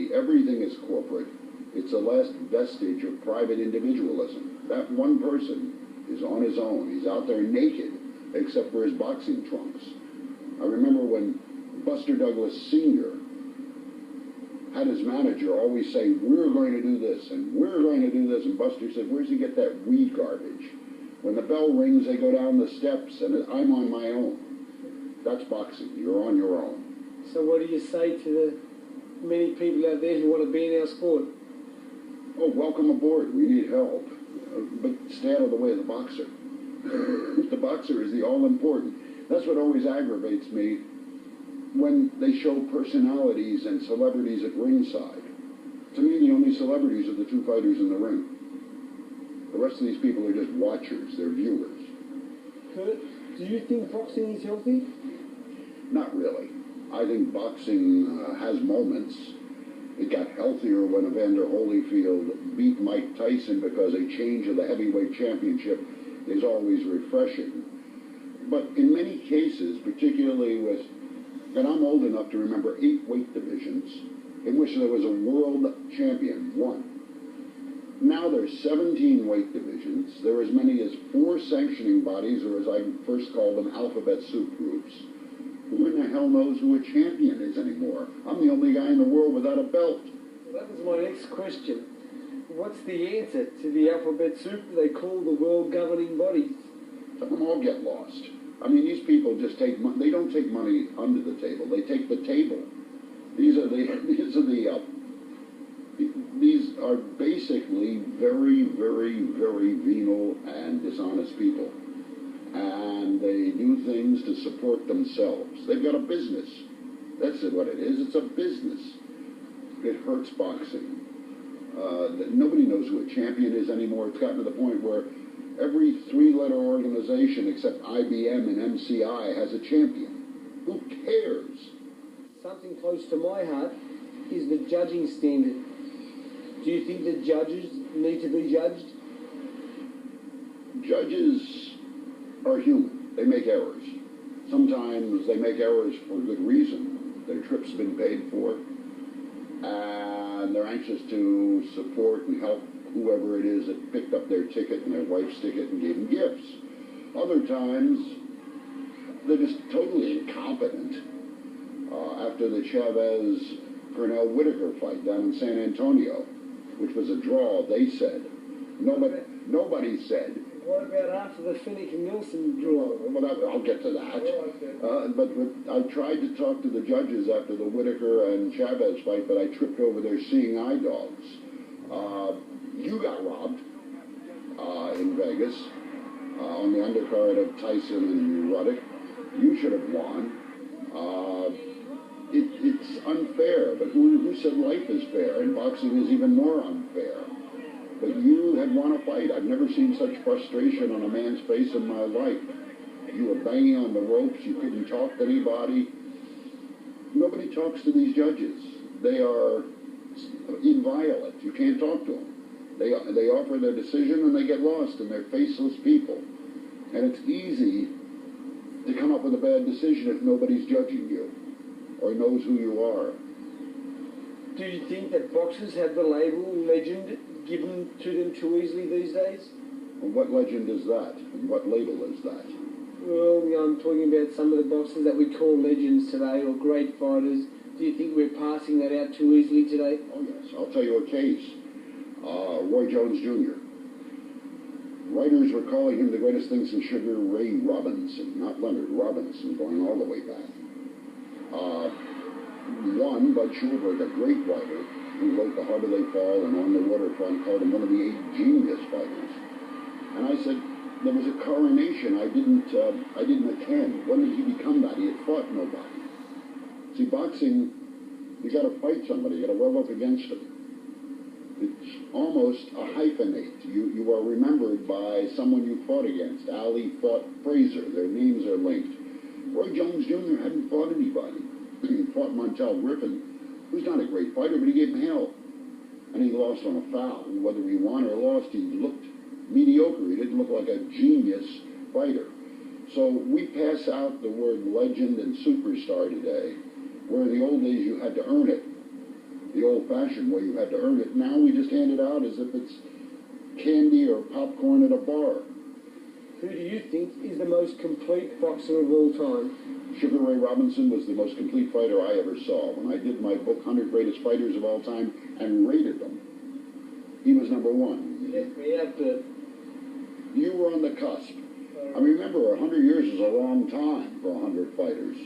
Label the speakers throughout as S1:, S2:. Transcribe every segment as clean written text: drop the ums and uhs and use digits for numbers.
S1: See, everything is corporate. It's the last vestige of private individualism. That one person is on his own. He's out there naked, except for his boxing trunks. I remember when Buster Douglas Sr. had his manager always say, we're going to do this, and we're going to do this, and Buster said, where's he get that weed garbage? When the bell rings, they go down the steps, and I'm on my own. That's boxing. You're on your own.
S2: So what do you say to the many people out there who want to be in our sport?
S1: Oh, welcome aboard. We need help. But stay out of the way of the boxer. The boxer is the all-important. That's what always aggravates me when they show personalities and celebrities at ringside. To me, the only celebrities are the two fighters in the ring. The rest of these people are just watchers. They're viewers.
S2: Bert, do you think boxing is healthy?
S1: Not really. I think boxing has moments. It got healthier when Evander Holyfield beat Mike Tyson because a change of the heavyweight championship is always refreshing. But in many cases, particularly with, and I'm old enough to remember 8 weight divisions in which there was a world champion, one. Now there's 17 weight divisions. There are as many as 4 sanctioning bodies, or as I first called them, alphabet soup groups. Who in the hell knows who a champion is anymore? I'm the only guy in the world without a belt.
S2: Well, that was my next question. What's the answer to the alphabet soup they call the world governing bodies?
S1: Let them all get lost. I mean, these people just take money. They don't take money under the table. They take the table. These are basically very, very, very venal and dishonest people. And they do things to support themselves. They've got a business. That's what it is. It's a business. It hurts boxing. Nobody knows who a champion is anymore. It's gotten to the point where every 3-letter organization except IBM and MCI has a champion. Who cares?
S2: Something close to my heart is the judging standard. Do you think the judges need to be judged?
S1: Judges are human. They make errors. Sometimes they make errors for good reason. Their trip's been paid for, and they're anxious to support and help whoever it is that picked up their ticket and their wife's ticket and gave them gifts. Other times, they're just totally incompetent. After the Chavez-Pernell-Whitaker fight down in San Antonio, which was a draw, they said. Nobody said.
S2: What about after the Fenech and Nelson draw?
S1: Well, I'll get to that. But I tried to talk to the judges after the Whitaker and Chavez fight, but I tripped over their seeing eye dogs. You got robbed in Vegas on the undercard of Tyson and Ruddock. You should have won. It's unfair, but who said life is fair? And boxing is even more unfair. But you had won a fight. I've never seen such frustration on a man's face in my life. You were banging on the ropes. You couldn't talk to anybody. Nobody talks to these judges. They are inviolate. You can't talk to them. They offer their decision and they get lost, and they're faceless people. And it's easy to come up with a bad decision if nobody's judging you or knows who you are.
S2: Do you think that boxers have the label legend given to them too easily these days?
S1: And what legend is that? And what label is that?
S2: Well, I'm talking about some of the boxers that we call legends today, or great fighters. Do you think we're passing that out too easily today?
S1: Oh, yes. I'll tell you a case. Roy Jones Jr. Writers were calling him the greatest thing since Sugar Ray Robinson, not Leonard Robinson, going all the way back. One, Bud Schulberg, a great writer, who wrote The Harder They Fall and On the Waterfront, called him one of the 8 genius fighters. And I said, there was a coronation I didn't attend. When did he become that? He had fought nobody. See, boxing, you got to fight somebody. You got to rub up against them. It's almost a hyphenate. You are remembered by someone you fought against. Ali fought Frazier. Their names are linked. Roy Jones Jr. hadn't fought anybody. He fought Montel Griffin, who's not a great fighter, but he gave him hell. And he lost on a foul. Whether he won or lost, he looked mediocre. He didn't look like a genius fighter. So we pass out the word legend and superstar today, where in the old days you had to earn it. the old-fashioned way. You had to earn it. Now we just hand it out as if it's candy or popcorn at a bar.
S2: Who do you think is the most complete boxer of all time?
S1: Sugar Ray Robinson was the most complete fighter I ever saw. When I did my book, 100 Greatest Fighters of All Time, and rated them, he was number one.
S2: You left me out, Bert.
S1: You were on the cusp. I remember 100 years is a long time for 100 fighters.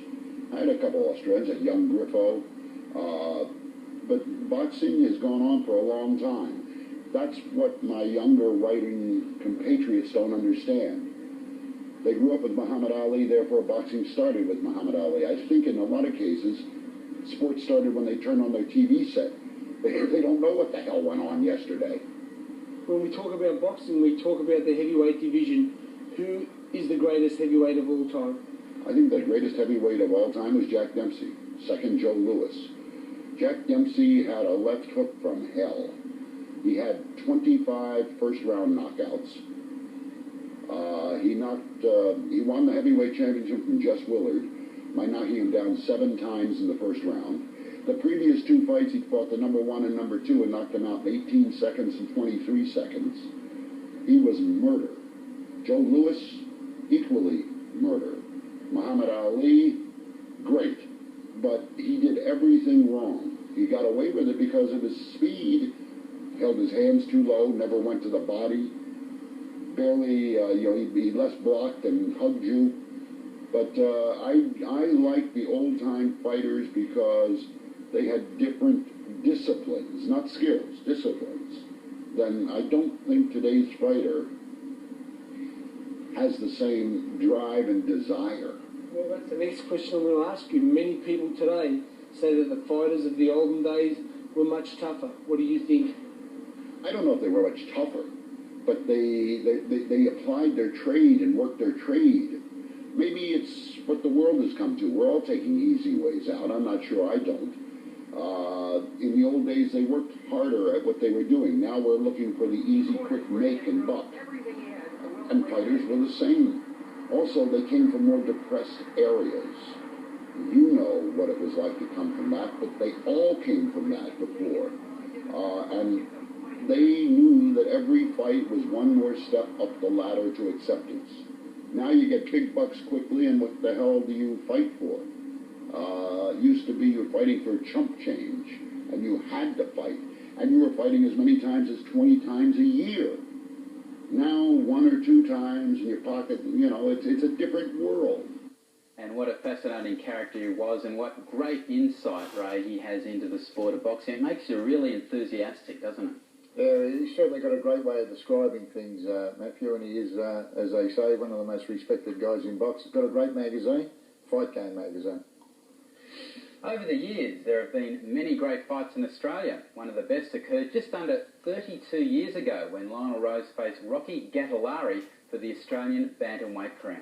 S1: I had a couple Australians, a young Griffo, but boxing has gone on for a long time. That's what my younger writing compatriots don't understand. They grew up with Muhammad Ali, therefore boxing started with Muhammad Ali. I think in a lot of cases, sports started when they turned on their TV set. They don't know what the hell went on yesterday.
S2: When we talk about boxing, we talk about the heavyweight division. Who is the greatest heavyweight of all time?
S1: I think the greatest heavyweight of all time was Jack Dempsey. Second, Joe Louis. Jack Dempsey had a left hook from hell. He had 25 first-round knockouts. He won the heavyweight championship from Jess Willard by knocking him down 7 times in the first round. The previous 2 fights, he fought the number 1 and number 2 and knocked them out in 18 seconds and 23 seconds. He was murder. Joe Louis, equally murder. Muhammad Ali, great. But he did everything wrong. He got away with it because of his speed. Held his hands too low, never went to the body. Barely, he less blocked and hugged you. But I like the old-time fighters because they had different disciplines, not skills, disciplines. Then I don't think today's fighter has the same drive and desire.
S2: Well, that's the next question I'm going to ask you. Many people today say that the fighters of the olden days were much tougher. What do you think?
S1: I don't know if they were much tougher, but they applied their trade and worked their trade. Maybe it's what the world has come to. We're all taking easy ways out. I'm not sure I don't. In the old days, they worked harder at what they were doing. Now we're looking for the easy, quick make and buck. And fighters were the same. Also, they came from more depressed areas. You know what it was like to come from that, but they all came from that before. And they knew that every fight was one more step up the ladder to acceptance. Now you get big bucks quickly, and what the hell do you fight for? Used to be you're fighting for chump change, and you had to fight. And you were fighting as many times as 20 times a year. Now, 1 or 2 times in your pocket, it's a different world.
S3: And what a fascinating character he was, and what great insight, Ray, he has into the sport of boxing. It makes you really enthusiastic, doesn't it?
S4: Yeah, he's certainly got a great way of describing things, Matthew, and he is, as they say, one of the most respected guys in boxing. He's got a great magazine, Fight Game magazine.
S3: Over the years, there have been many great fights in Australia. One of the best occurred just under 32 years ago when Lionel Rose faced Rocky Gattalari for the Australian bantamweight crown.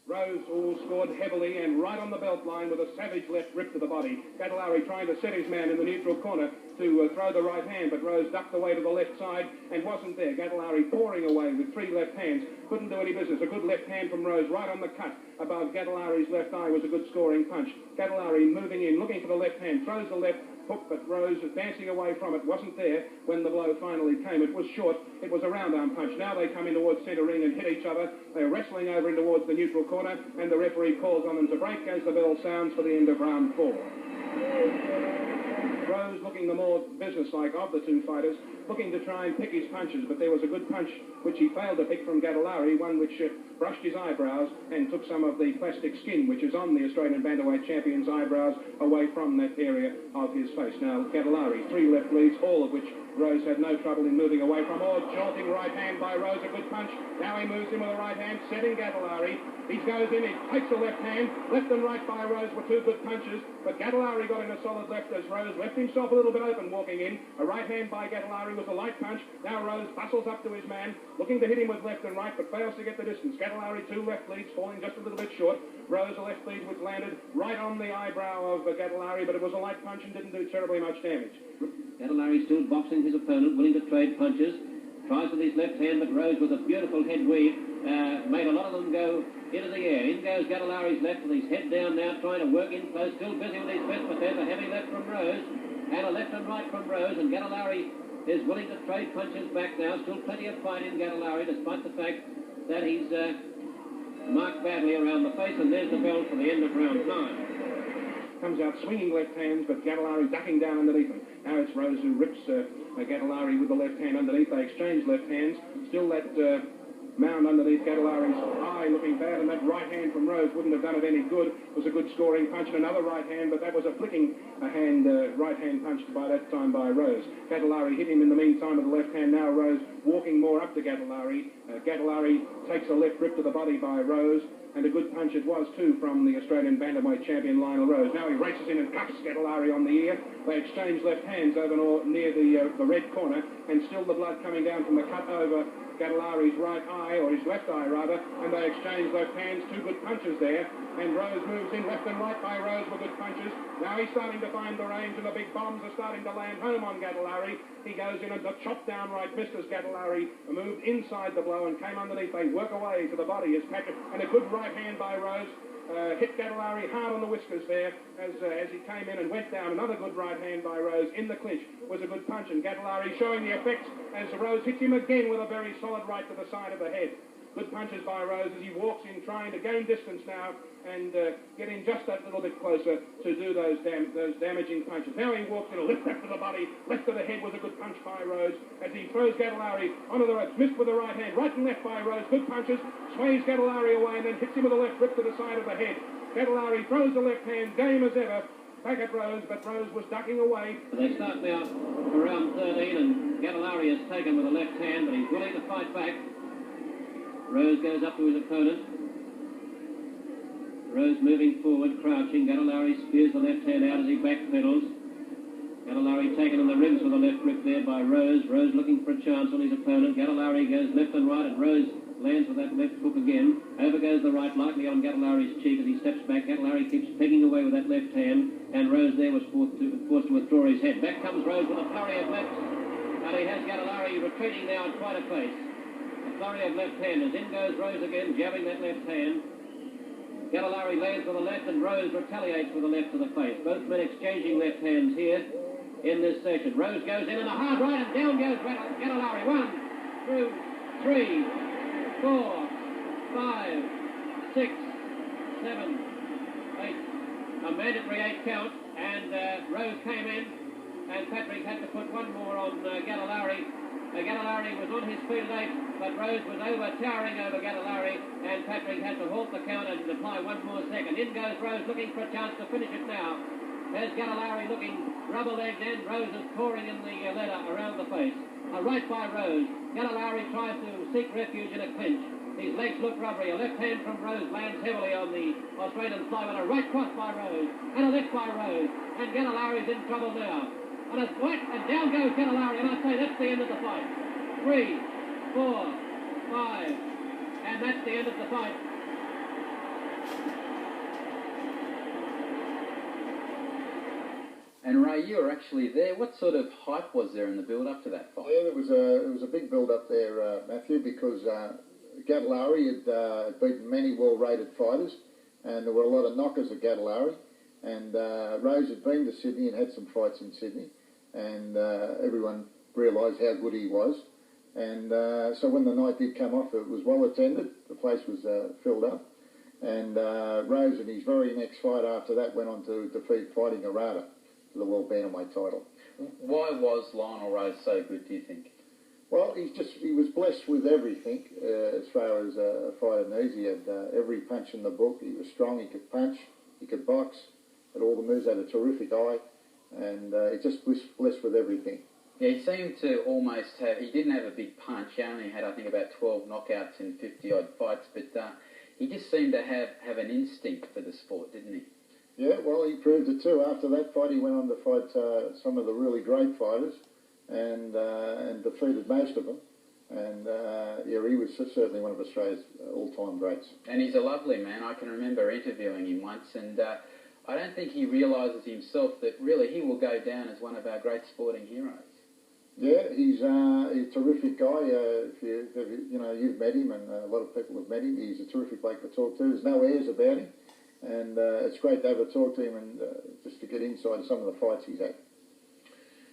S5: Rose all scored heavily and right on the belt line with a savage left rip to the body. Gattalari trying to set his man in the neutral corner to throw the right hand, but Rose ducked away to the left side and wasn't there. Gattalari pouring away with 3 left hands. Couldn't do any business. A good left hand from Rose right on the cut above Gattalari's left eye was a good scoring punch. Gattalari moving in, looking for the left hand, throws the left hook, but Rose dancing away from it, wasn't there when the blow finally came. It was short. It was a round arm punch. Now they come in towards centre ring and hit each other. They're wrestling over in towards the neutral corner, and the referee calls on them to break as the bell sounds for the end of round 4. Rose looking the more businesslike of the 2 fighters, looking to try and pick his punches, but there was a good punch which he failed to pick from Gattalari, one which brushed his eyebrows and took some of the plastic skin which is on the Australian bantamweight champion's eyebrows away from that area of his face. Now Gattalari, 3 left leads, all of which Rose had no trouble in moving away from. Oh, jolting right hand by Rose, a good punch. Now he moves in with the right hand, setting Gattalari. He goes in, he takes the left hand. Left and right by Rose were 2 good punches, but Gattalari got in a solid left as Rose left himself a little bit open walking in. A right hand by Gattalari was a light punch. Now Rose bustles up to his man, looking to hit him with left and right, but fails to get the distance. Gattalari 2 left leads, falling just a little bit short. Rose a left lead which landed right on the eyebrow of Gattalari, but it was a light punch and didn't do terribly much damage.
S6: Gattalari still boxing his opponent, willing to trade punches. Tries with his left hand, but Rose with a beautiful head weave made a lot of them go into the air. In goes Gattalari's left with his head down now, trying to work in close, still busy with his fist, but there's a heavy left from Rose. and a left and right from Rose, and Gattalari is willing to trade punches back now. Still plenty of fight in Gattalari, despite the fact that he's marked badly around the face, and there's the bell for the end of round 9.
S5: Comes out swinging left hands, but Gattalari ducking down underneath him. Now it's Rose who rips Gattalari with the left hand underneath. They exchange left hands. Still that mound underneath Gattalari's eye looking bad, and that right hand from Rose wouldn't have done it any good. It was a good scoring punch, and another right hand, but that was a flicking right hand punch by that time by Rose. Gattalari hit him in the meantime with the left hand. Now Rose walking more up to Gattalari. Gattalari takes a left rip to the body by Rose, and a good punch it was too from the Australian bantamweight champion Lionel Rose. Now he races in and cuts Gattalari on the ear. They exchange left hands over near the red corner, and still the blood coming down from the cut over Gattalari's right eye, or his left eye rather, and they exchange left hands. Two good punches there, and Rose moves in left and right by Rose with good punches. Now he's starting to find the range, and the big bombs are starting to land home on Gattalari. He goes in and the chop down right missed as Gattalari moved inside the blow and came underneath. They work away to the body as Patrick, and a good right hand by Rose hit Gattalari hard on the whiskers there as he came in and went down. Another good right hand by Rose in the clinch was a good punch, and Gattalari showing the effects as Rose hits him again with a very solid right to the side of the head. Good punches by Rose as he walks in, trying to gain distance now and get in just that little bit closer to do those damaging punches. Now he walks in a lift left to the body, left to the head was a good punch by Rose as he throws Gattalari onto the ropes. Missed with the right hand, right and left by Rose. Good punches, sways Gattalari away and then hits him with a left rip to the side of the head. Gattalari throws the left hand, game as ever. Back at Rose, but Rose was ducking away.
S6: They start now for round 13, and Gattalari is taken with a left hand, but he's willing to fight back. Rose goes up to his opponent. Rose moving forward, crouching. Gattalari spears the left hand out as he backpedals. Gattalari taken on the ribs with a left rip there by Rose. Rose looking for a chance on his opponent. Gattalari goes left and right, and Rose lands with that left hook again. Over goes the right, lightly on Gattalari's cheek as he steps back. Gattalari keeps pegging away with that left hand, and Rose there was forced to withdraw his head. Back comes Rose with a flurry of lefts, and he has Gattalari retreating now at quite a pace. A flurry of left-handers. In goes Rose again, jabbing that left hand. Gattalari lands with the left, and Rose retaliates with the left to the face. Both men exchanging left hands here in this session. Rose goes in and a hard right, and down goes Gattalari. 1, 2, 3, 4, 5, 6, 7, 8. A mandatory 8 count, and Rose came in, and Patrick had to put one more on Gattalari. Gattalari was on his feet at 8, but Rose was towering over Gattalari, and Patrick had to halt the count and apply one more second. In goes Rose looking for a chance to finish it now. There's Gattalari looking rubber-legged, and Rose is pouring in the leather around the face. A right by Rose. Gattalari tries to seek refuge in a clinch. His legs look rubbery. A left hand from Rose lands heavily on the Australian fly, but a right cross by Rose, and a left by Rose, and Gattalari's in trouble now. And it's right, and down goes Gattalari, and I say that's the end of the fight. 3, 4, 5, and that's the end of the fight.
S3: And Ray, you were actually there. What sort of hype was there in the build-up to that fight?
S4: Yeah, there was a big build-up there, Matthew, because Gattalari had beaten many well-rated fighters, and there were a lot of knockers at Gattalari. And Rose had been to Sydney and had some fights in Sydney, and everyone realised how good he was. And so when the night did come off, it was well attended. The place was filled up. And Rose, in his very next fight after that, went on to defeat Fighting Arata for the World Bantamweight title.
S3: Why was Lionel Rose so good, do you think?
S4: Well, he was blessed with everything as far as a fighter needs. He had every punch in the book. He was strong, he could punch, he could box, had all the moves, had a terrific eye, and he just blessed with everything.
S3: Yeah, he seemed to almost have, he didn't have a big punch. He only had, I think, about 12 knockouts in 50-odd fights, but he just seemed to have an instinct for the sport, didn't he?
S4: Yeah, well, he proved it too. After that fight, he went on to fight some of the really great fighters and defeated most of them. And, yeah, he was certainly one of Australia's all-time greats.
S3: And he's a lovely man. I can remember interviewing him once, and I don't think he realises himself that really he will go down as one of our great sporting heroes.
S4: Yeah, he's a terrific guy. If you've met him, and a lot of people have met him. He's a terrific bloke to talk to. There's no airs about him, and it's great to have a talk to him and just to get inside some of the fights he's had.